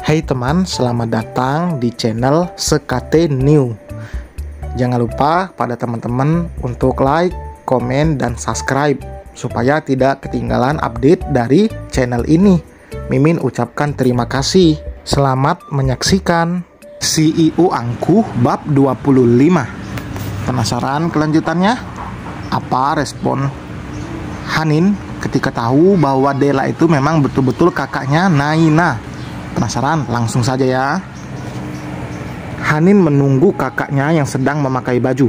Hai teman, selamat datang di channel Sekate New. Jangan lupa pada teman-teman untuk like, komen, dan subscribe supaya tidak ketinggalan update dari channel ini. Mimin ucapkan terima kasih. Selamat menyaksikan CEO Angkuh bab 25. Penasaran kelanjutannya? Apa respon Hanin ketika tahu bahwa Dela itu memang betul-betul kakaknya Naina? Penasaran? Langsung saja ya. Hanin menunggu kakaknya yang sedang memakai baju.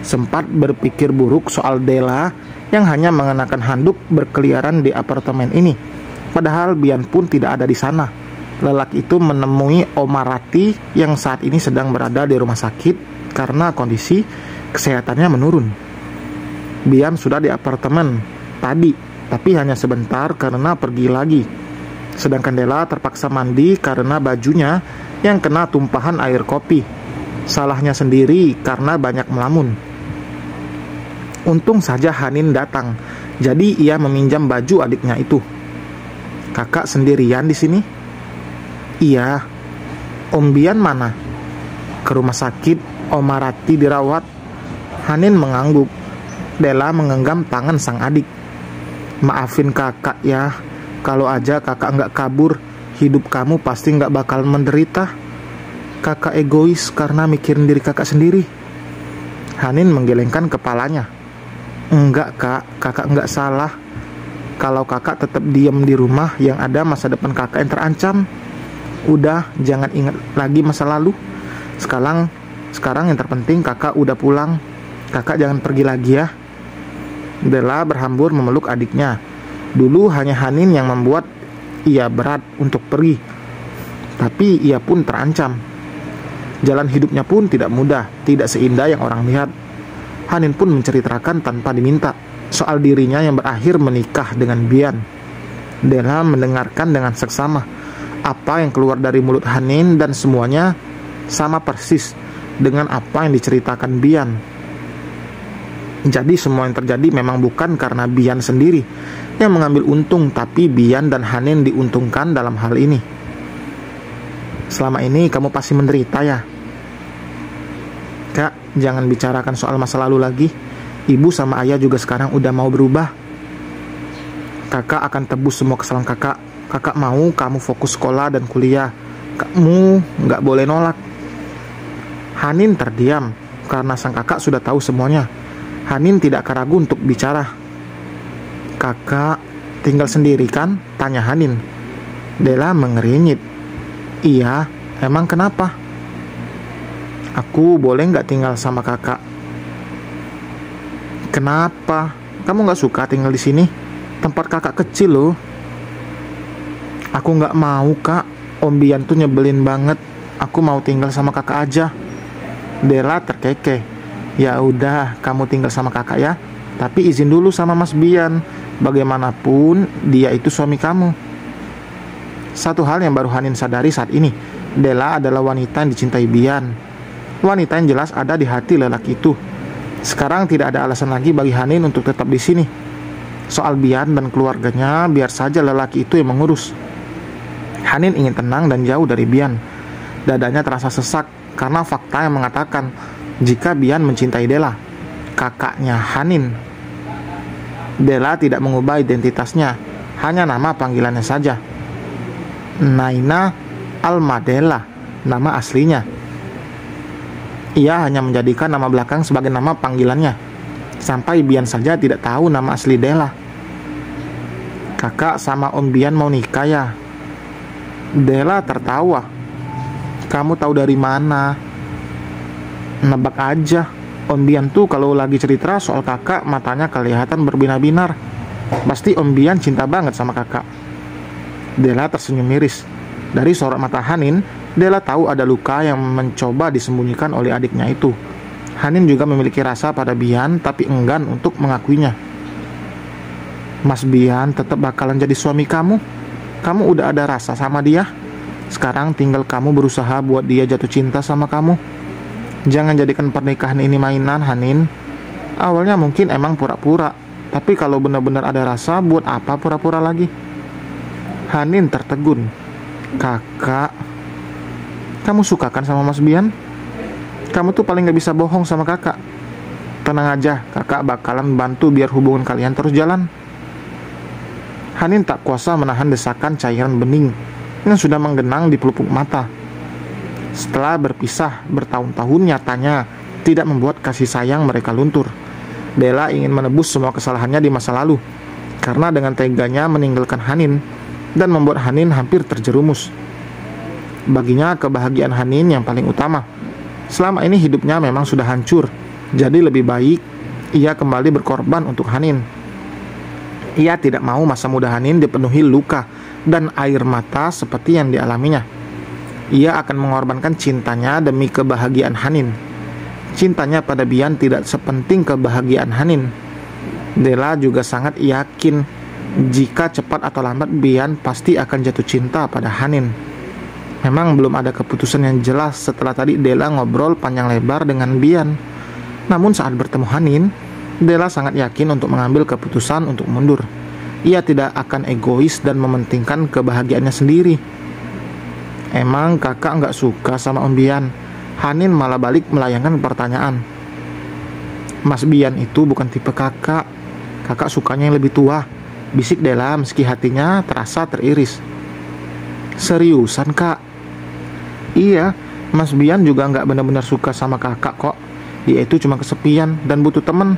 Sempat berpikir buruk soal Dela yang hanya mengenakan handuk berkeliaran di apartemen ini. Padahal Bian pun tidak ada di sana. Lelaki itu menemui Oma Rati yang saat ini sedang berada di rumah sakit karena kondisi kesehatannya menurun. Bian sudah di apartemen tadi, tapi hanya sebentar karena pergi lagi. Sedangkan Dela terpaksa mandi karena bajunya yang kena tumpahan air kopi. Salahnya sendiri karena banyak melamun. Untung saja Hanin datang, jadi ia meminjam baju adiknya itu. Kakak sendirian di sini? Iya. Om Bian mana? Ke rumah sakit, Oma Rati dirawat. Hanin mengangguk. Dela menggenggam tangan sang adik. Maafin kakak ya. Kalau aja kakak nggak kabur, hidup kamu pasti nggak bakal menderita. Kakak egois karena mikirin diri kakak sendiri. Hanin menggelengkan kepalanya. Enggak kak, kakak nggak salah. Kalau kakak tetap diam di rumah, yang ada masa depan kakak yang terancam. Udah, jangan ingat lagi masa lalu. Sekarang yang terpenting kakak udah pulang. Kakak jangan pergi lagi ya. Dela berhambur memeluk adiknya. Dulu hanya Hanin yang membuat ia berat untuk pergi, tapi ia pun terancam. Jalan hidupnya pun tidak mudah, tidak seindah yang orang lihat. Hanin pun menceritakan tanpa diminta soal dirinya yang berakhir menikah dengan Bian. Dela mendengarkan dengan seksama. Apa yang keluar dari mulut Hanin dan semuanya sama persis dengan apa yang diceritakan Bian. Jadi semua yang terjadi memang bukan karena Bian sendiri yang mengambil untung, tapi Bian dan Hanin diuntungkan dalam hal ini. Selama ini kamu pasti menderita ya. Kak, jangan bicarakan soal masa lalu lagi. Ibu sama ayah juga sekarang udah mau berubah. Kakak akan tebus semua kesalahan kakak. Kakak mau kamu fokus sekolah dan kuliah. Kamu nggak boleh nolak. Hanin terdiam karena sang kakak sudah tahu semuanya. Hanin tidak ragu untuk bicara. Kakak tinggal sendiri kan? Tanya Hanin. Dela mengernyit. Iya, emang kenapa? Aku boleh nggak tinggal sama kakak? Kenapa? Kamu nggak suka tinggal di sini? Tempat kakak kecil loh. Aku nggak mau kak. Om Bian tuh nyebelin banget. Aku mau tinggal sama kakak aja. Dela terkekeh. Ya udah, kamu tinggal sama kakak ya. Tapi izin dulu sama Mas Bian. Bagaimanapun dia itu suami kamu. Satu hal yang baru Hanin sadari saat ini, Dela adalah wanita yang dicintai Bian. Wanita yang jelas ada di hati lelaki itu. Sekarang tidak ada alasan lagi bagi Hanin untuk tetap di sini. Soal Bian dan keluarganya, biar saja lelaki itu yang mengurus. Hanin ingin tenang dan jauh dari Bian. Dadanya terasa sesak karena fakta yang mengatakan jika Bian mencintai Dela, kakaknya Hanin. Dela tidak mengubah identitasnya, hanya nama panggilannya saja. Naina Almadela, nama aslinya. Ia hanya menjadikan nama belakang sebagai nama panggilannya. Sampai Bian saja tidak tahu nama asli Dela. Kakak sama Om Bian mau nikah ya? Dela tertawa. Kamu tahu dari mana? Nebak aja. Om Bian tuh kalau lagi cerita soal kakak matanya kelihatan berbinar-binar. Pasti Om Bian cinta banget sama kakak. Dela tersenyum miris. Dari sorot mata Hanin, Dela tahu ada luka yang mencoba disembunyikan oleh adiknya itu. Hanin juga memiliki rasa pada Bian tapi enggan untuk mengakuinya. Mas Bian tetap bakalan jadi suami kamu. Kamu udah ada rasa sama dia. Sekarang tinggal kamu berusaha buat dia jatuh cinta sama kamu. Jangan jadikan pernikahan ini mainan, Hanin. Awalnya mungkin emang pura-pura, tapi kalau benar-benar ada rasa, buat apa pura-pura lagi? Hanin tertegun. Kakak, Kamu suka kan sama Mas Bian? Kamu tuh paling gak bisa bohong sama kakak. Tenang aja, kakak bakalan bantu biar hubungan kalian terus jalan. Hanin tak kuasa menahan desakan cairan bening yang sudah menggenang di pelupuk mata. Setelah berpisah bertahun-tahun, nyatanya tidak membuat kasih sayang mereka luntur. Della ingin menebus semua kesalahannya di masa lalu, karena dengan teganya meninggalkan Hanin dan membuat Hanin hampir terjerumus. Baginya kebahagiaan Hanin yang paling utama. Selama ini hidupnya memang sudah hancur, jadi lebih baik ia kembali berkorban untuk Hanin. Ia tidak mau masa muda Hanin dipenuhi luka dan air mata seperti yang dialaminya. Ia akan mengorbankan cintanya demi kebahagiaan Hanin. Cintanya pada Bian tidak sepenting kebahagiaan Hanin. Della juga sangat yakin jika cepat atau lambat Bian pasti akan jatuh cinta pada Hanin. Memang belum ada keputusan yang jelas setelah tadi Della ngobrol panjang lebar dengan Bian. Namun saat bertemu Hanin, Della sangat yakin untuk mengambil keputusan untuk mundur. Ia tidak akan egois dan mementingkan kebahagiaannya sendiri. Emang kakak nggak suka sama Om Bian? Hanin malah balik melayangkan pertanyaan. Mas Bian itu bukan tipe kakak. Kakak sukanya yang lebih tua, bisik Della meski hatinya terasa teriris. Seriusan kak? Iya, Mas Bian juga nggak benar-benar suka sama kakak kok. Dia itu cuma kesepian dan butuh temen.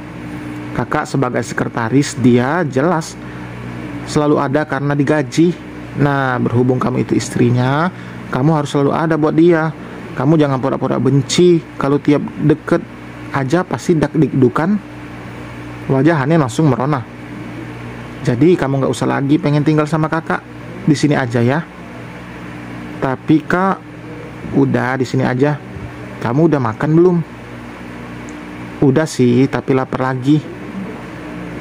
Kakak sebagai sekretaris dia jelas selalu ada karena digaji. Nah, berhubung kamu itu istrinya, kamu harus selalu ada buat dia. Kamu jangan pura-pura benci. Kalau tiap deket aja pasti dak-dikdukan. Wajah Hanin langsung merona. Jadi kamu nggak usah lagi pengen tinggal sama kakak. Di sini aja ya. Tapi kak, udah di sini aja. Kamu udah makan belum? Udah sih, tapi lapar lagi.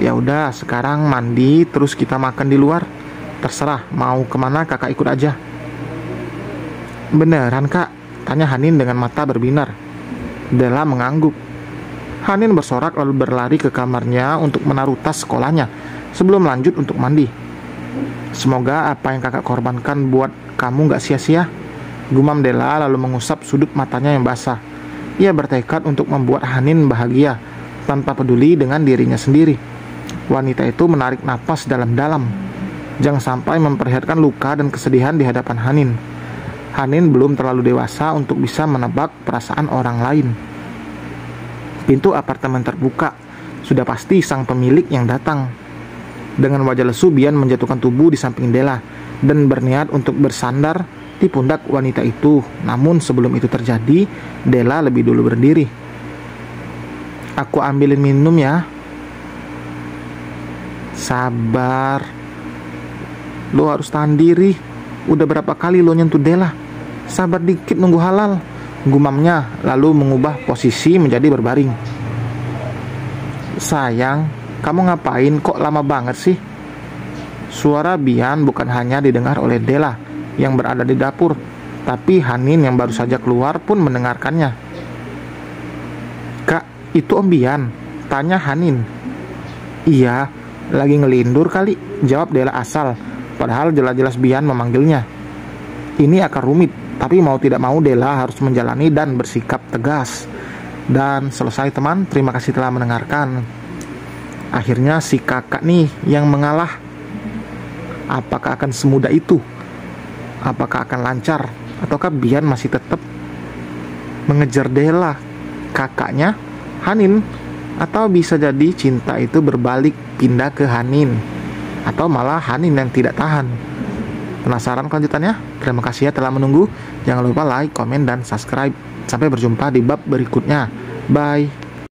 Ya udah, sekarang mandi terus kita makan di luar. Terserah mau kemana kakak ikut aja. Beneran kak? Tanya Hanin dengan mata berbinar. Della mengangguk. Hanin bersorak lalu berlari ke kamarnya untuk menaruh tas sekolahnya sebelum lanjut untuk mandi. Semoga apa yang kakak korbankan buat kamu gak sia-sia, gumam Della lalu mengusap sudut matanya yang basah. Ia bertekad untuk membuat Hanin bahagia tanpa peduli dengan dirinya sendiri. Wanita itu menarik napas dalam-dalam. Jangan sampai memperlihatkan luka dan kesedihan di hadapan Hanin. Hanin belum terlalu dewasa untuk bisa menebak perasaan orang lain. Pintu apartemen terbuka. Sudah pasti sang pemilik yang datang. Dengan wajah lesu, Bian menjatuhkan tubuh di samping Della dan berniat untuk bersandar di pundak wanita itu. Namun sebelum itu terjadi, Della lebih dulu berdiri. Aku ambilin minum ya. Sabar. Lo harus tahan diri. Udah berapa kali lo nyentuh Della? Sabar dikit nunggu halal, gumamnya lalu mengubah posisi menjadi berbaring. Sayang, kamu ngapain kok lama banget sih? Suara Bian bukan hanya didengar oleh Della yang berada di dapur, tapi Hanin yang baru saja keluar pun mendengarkannya. Kak, itu Om Bian? Tanya Hanin. Iya, lagi ngelindur kali, jawab Della asal, padahal jelas-jelas Bian memanggilnya. Ini akan rumit, tapi mau tidak mau Della harus menjalani dan bersikap tegas. Dan selesai teman, terima kasih telah mendengarkan. Akhirnya si kakak nih yang mengalah. Apakah akan semudah itu? Apakah akan lancar? Ataukah Bian masih tetap mengejar Della, kakaknya Hanin? Atau bisa jadi cinta itu berbalik pindah ke Hanin? Atau malah Hanin yang tidak tahan? Penasaran kelanjutannya? Terima kasih ya telah menunggu. Jangan lupa like, komen, dan subscribe. Sampai berjumpa di bab berikutnya. Bye.